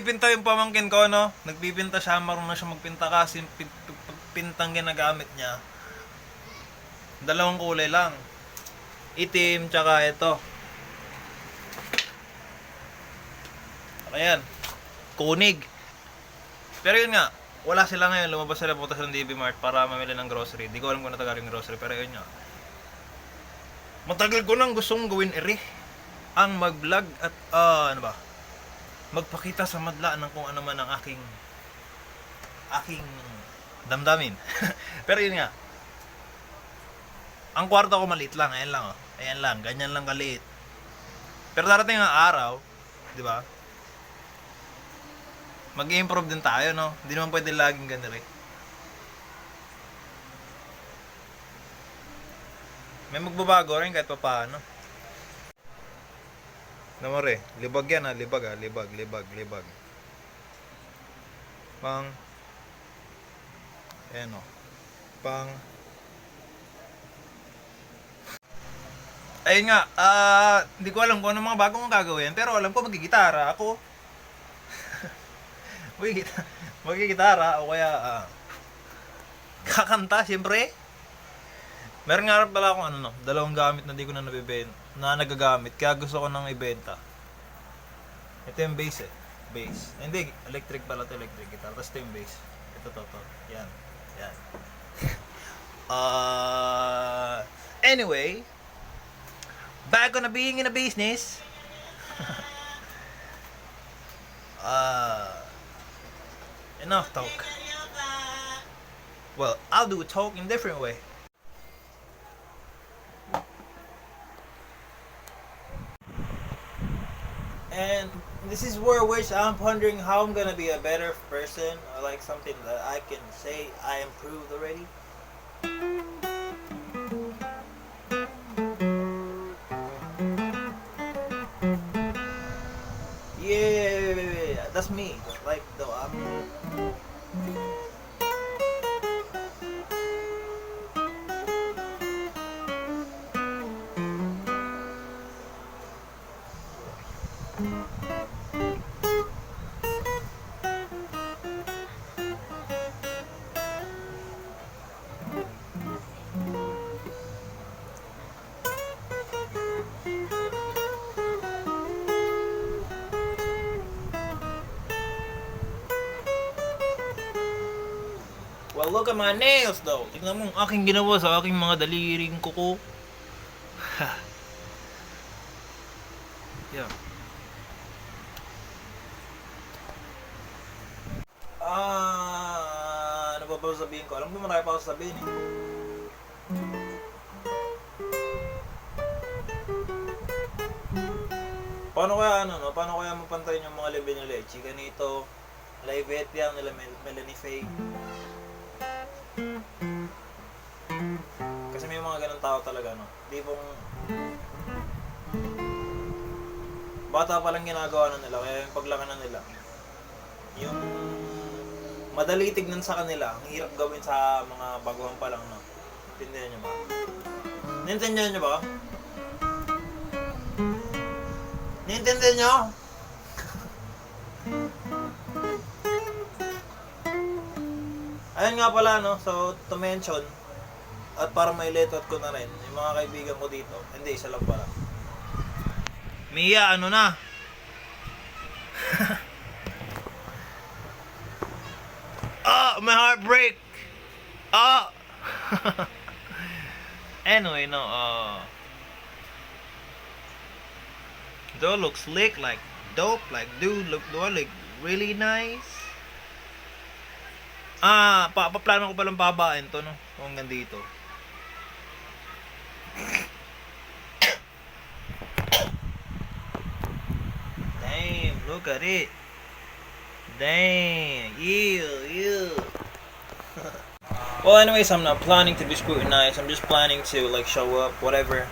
Pinta yung pamangkin ko, no? Nagpipinta siya, marunong na siya magpinta kasi pintang ginagamit niya. Dalawang kulay lang. Itim, tsaka ito. Ayan. Kunig. Pero yun nga, wala sila ngayon. Lumabas sila, pupunta sa DB Mart para mamili ng grocery. Di ko alam kung natagal yung grocery, pero yun nga. Matagal ko nang gustong gawin ang mag-vlog at ano ba? Magpakita sa madla ng kung ano man ang aking damdamin. Pero yun nga. Ang kwarto ko maliit lang, ayan lang oh. Ayan lang, ganyan lang kaliit. Pero darating ang araw, 'di ba? Mag-i-improve din tayo, no? Hindi naman pwede laging ganito eh. May magbabago rin kahit papaano. Namore, libag yan ha, libag. Pang, ayan o, pang, ayun nga, hindi ko alam kung ano mga bagong gagawin, pero alam ko magigitara ako. magigitara o kaya, kakanta, siyempre. Meron nga pala akong dalawang gamit na di ko na nagagamit, kaya gusto ko nang ibenta. Ito yung bass eh. Bass. Hindi, electric pala ito, electric guitar. Tapos ito yung bass. Ito. Yan. Anyway, back on being in a business. Enough talk. Well, I'll do talk in different way. And this is which I'm wondering how I'm gonna be a better person, or like something that I can say I improved already. Yeah, that's me. Like though I'm. Well, look at my nails though. Tingnan mo ang aking ginawa sa aking mga daliring kuko. Yeah. Ano ba sabihin ko? Alam mo marami pa ako sabihin eh. Paano kaya mapantayin yung mga level nila? Chika nito, Live Etiang nila Melanie Faye. Kasi may mga ganun tao talaga, no? Di pong bata pa lang ginagawa na nila, kaya yung paglaki na nila, yung madali tignan sa kanila, ang hirap gawin sa mga baguhan pa lang, no? Naintindihan nyo ba? Naintindihan nyo ba? Naintindihan nyo? Ayun nga pala, no? So, to mention, at para may letot ko na rin, yung mga kaibigan ko dito, hindi, isa lang pala. Mia, ano na? My heart break! Anyway, no, do look slick, like dope, like dude, do I look really nice? Paplano ko palang pababain to, no? Hanggang dito. Damn, look at it. Damn, you. Well, anyways, I'm not planning to be scrutinized. I'm just planning to, like, show up, whatever,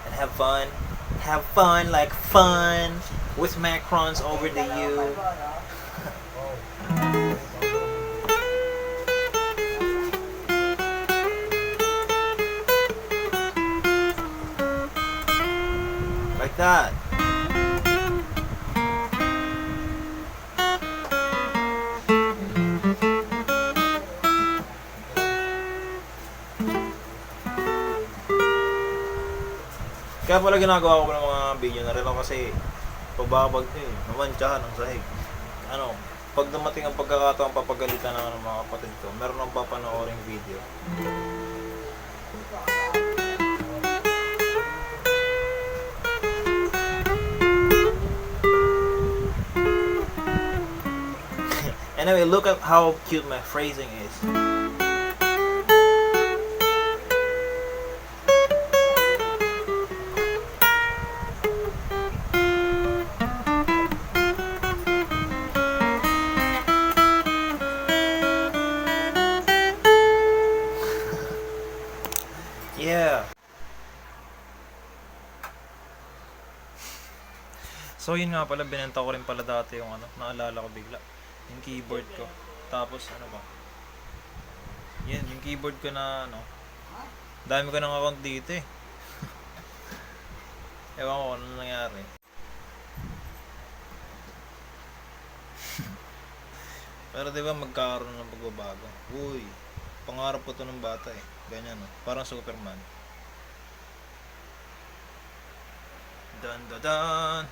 and have fun. Have fun, like fun, with macrons over the U. Like that. Kaya pala ginagawa ko ng mga video na rin ako kasi pababag namantsahan ang sahig. Ano, pag dumating ang pagkakataon papagalitan na ng mga kapatid ko, meron akong papanooring video. Anyway, look at how cute my phrasing is. Yeah. So yun nga pala, binenta ko rin pala dati yung ano, naalala ko bigla. Yung keyboard ko. Tapos ano ba? Yan, yung keyboard ko na ano. Dami ko ng account dito eh. Ewan ko ano nangyari. Pero diba magkakaroon ng pagbabago. Uy, pangarap po to ng bata eh. Ganyan no. Parang Superman. Dan dan dan.